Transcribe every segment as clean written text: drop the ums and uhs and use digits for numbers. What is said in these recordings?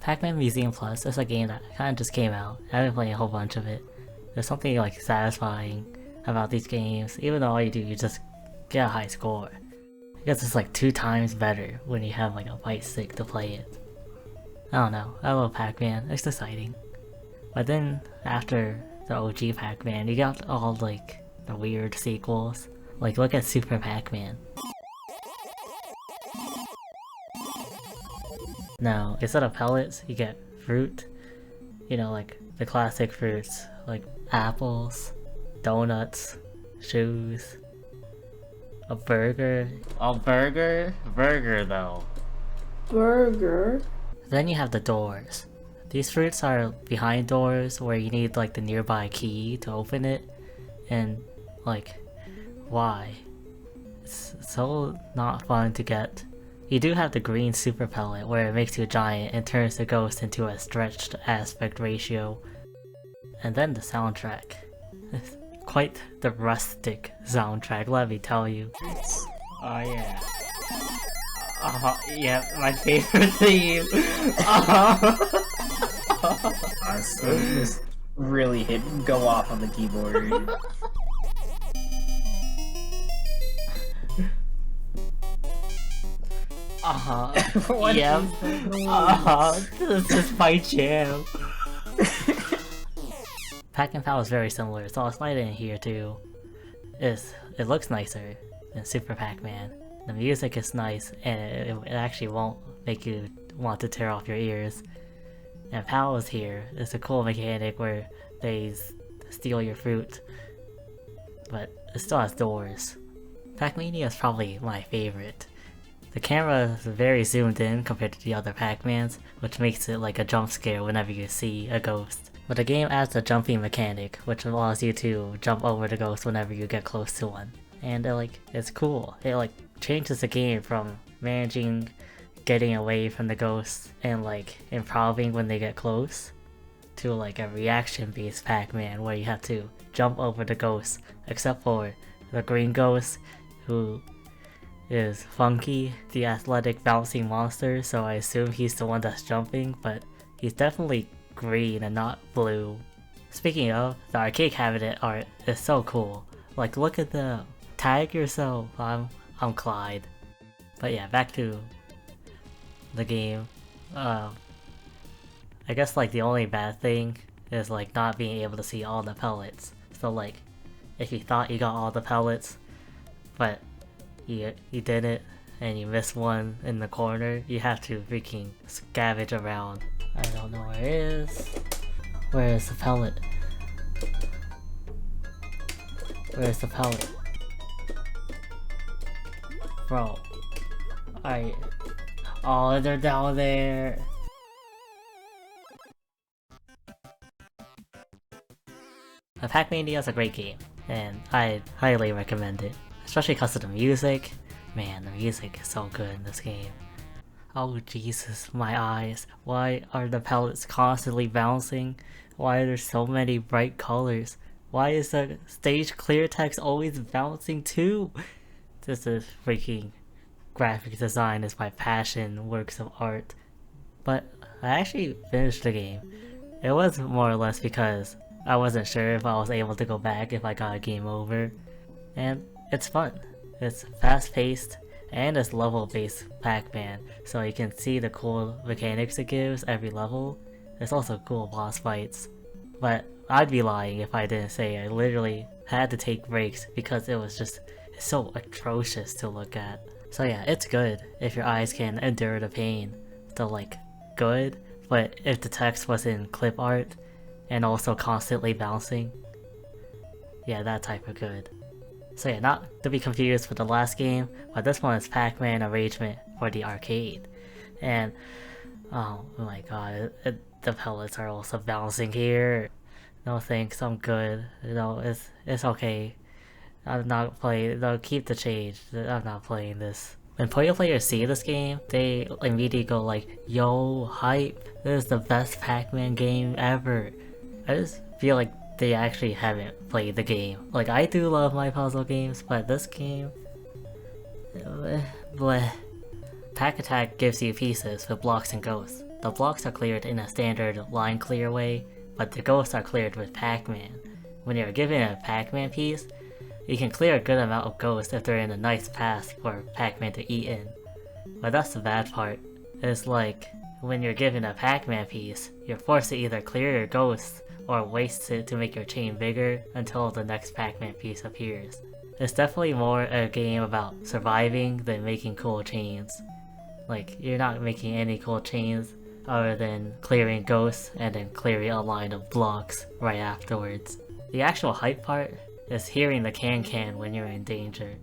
Pac-Man Museum Plus is a game that kind of just came out. I've been playing a whole bunch of it. There's something like satisfying about these games, even though all you do is just get a high score. I guess it's like 2 times better when you have like a fight stick to play it. I don't know, I love Pac-Man, it's exciting. But then after the OG Pac-Man, you got all like the weird sequels. Like look at Super Pac-Man. Now, instead of pellets, you get fruit. You know, like the classic fruits, like apples, donuts, shoes, a burger. A burger? Burger though. Burger? Then you have the doors. These fruits are behind doors where you need like the nearby key to open it. And like, why? It's so not fun to get. You do have the green super pellet where it makes you a giant and turns the ghost into a stretched aspect ratio. And then the soundtrack. It's quite the rustic soundtrack, let me tell you. Oh yeah. Yeah, my favorite theme. Honestly, just really go off on the keyboard. Yep. This is my jam. Pac-Man is very similar, so I'll slide in here too. It looks nicer than Super Pac-Man. The music is nice, and it actually won't make you want to tear off your ears. And Pal is here. It's a cool mechanic where they steal your fruit, but it still has doors. Pac-Mania is probably my favorite. The camera is very zoomed in compared to the other Pac-Mans, which makes it like a jump scare whenever you see a ghost. But the game adds a jumping mechanic, which allows you to jump over the ghost whenever you get close to one. And it's cool. It changes the game from managing getting away from the ghosts and improving when they get close to like a reaction based Pac-Man where you have to jump over the ghosts, except for the green ghost who is Funky, the athletic bouncing monster, so I assume he's the one that's jumping, but he's definitely green and not blue. Speaking of, the arcade cabinet art is so cool. Like look at the tag yourself, I'm Clyde. But yeah, back to the game. I guess the only bad thing is not being able to see all the pellets. So if you thought you got all the pellets, but you didn't and you missed one in the corner, you have to freaking scavenge around. I don't know where it is. Where is the pellet? Where's the pellet? Bro. Oh, they're down there. Pac-Mania is a great game, and I highly recommend it. Especially because of the music. Man, the music is so good in this game. Oh Jesus, my eyes. Why are the pellets constantly bouncing? Why are there so many bright colors? Why is the stage clear text always bouncing too? This is freaking graphic design is my passion, works of art. But I actually finished the game. It was more or less because I wasn't sure if I was able to go back if I got a game over. And it's fun. It's fast-paced and it's level-based Pac-Man, so you can see the cool mechanics it gives every level. There's also cool boss fights. But I'd be lying if I didn't say I literally had to take breaks because it was just so atrocious to look at. So yeah, it's good if your eyes can endure the pain. So good, but if the text was in clip art and also constantly bouncing, yeah, that type of good. So yeah, not to be confused with the last game, but this one is Pac-Man Arrangement for the arcade. And oh my god, the pellets are also bouncing here. No thanks, I'm good. No, it's okay. I'm not playing. No, keep the change. I'm not playing this. When player players see this game, they immediately go yo, hype, this is the best Pac-Man game ever. I just feel like they actually haven't played the game. I do love my puzzle games, but this game, bleh. Pac Attack gives you pieces with blocks and ghosts. The blocks are cleared in a standard line clear way, but the ghosts are cleared with Pac-Man. When you're given a Pac-Man piece, you can clear a good amount of ghosts if they're in a nice path for Pac-Man to eat in. But that's the bad part. It's like, when you're given a Pac-Man piece, you're forced to either clear your ghosts or waste it to make your chain bigger until the next Pac-Man piece appears. It's definitely more a game about surviving than making cool chains. Like, you're not making any cool chains other than clearing ghosts and then clearing a line of blocks right afterwards. The actual hype part is hearing the can when you're in danger.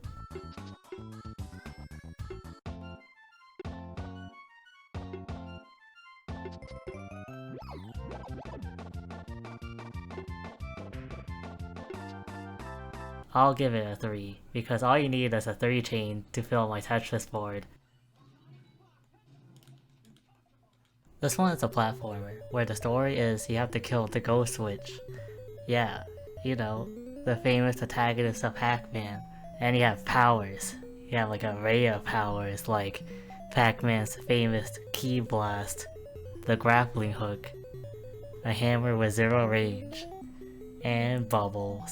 I'll give it a 3, because all you need is a 3 chain to fill my Tetris board. This one is a platformer, where the story is you have to kill the Ghost Witch. Yeah, you know, the famous antagonist of Pac-Man. And you have powers. You have like an array of powers, like Pac-Man's famous Key Blast, the grappling hook, a hammer with 0 range, and bubbles.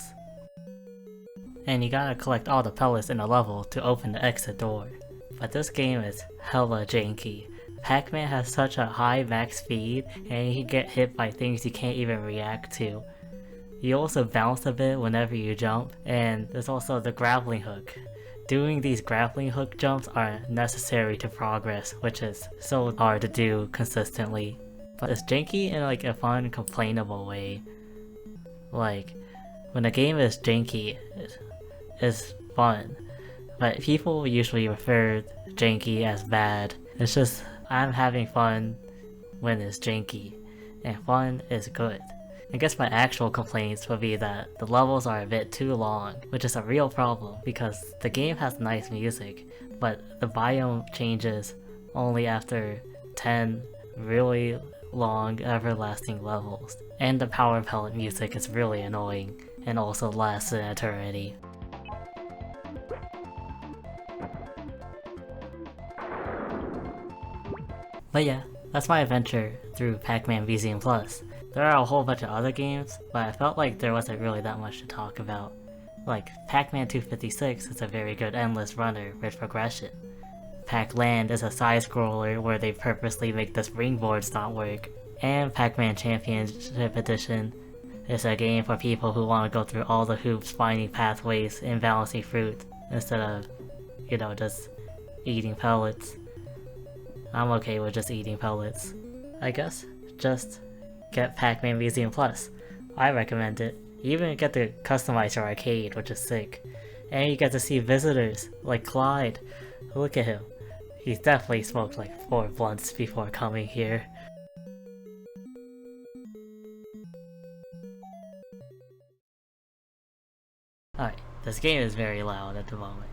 And you gotta collect all the pellets in a level to open the exit door. But this game is hella janky. Pac-Man has such a high max speed, and you can get hit by things you can't even react to. You also bounce a bit whenever you jump, and there's also the grappling hook. Doing these grappling hook jumps are necessary to progress, which is so hard to do consistently. But it's janky in like a fun, complainable way. Like, when a game is janky, it's fun. But people usually refer janky as bad. It's just, I'm having fun when it's janky, and fun is good. I guess my actual complaints would be that the levels are a bit too long, which is a real problem because the game has nice music, but the biome changes only after 10 really long, everlasting levels. And the power pellet music is really annoying, and also lasts an eternity. But yeah, that's my adventure through Pac-Man Museum Plus. There are a whole bunch of other games, but I felt like there wasn't really that much to talk about. Like, Pac-Man 256 is a very good endless runner with progression. Pac-Land is a side-scroller where they purposely make the springboards not work. And Pac-Man Championship Edition is a game for people who want to go through all the hoops finding pathways and balancing fruit, instead of, you know, just eating pellets. I'm okay with just eating pellets. I guess, just get Pac-Man Museum Plus. I recommend it. You even get to customize your arcade, which is sick. And you get to see visitors, like Clyde. Look at him. He's definitely smoked like 4 blunts before coming here. Alright, this game is very loud at the moment.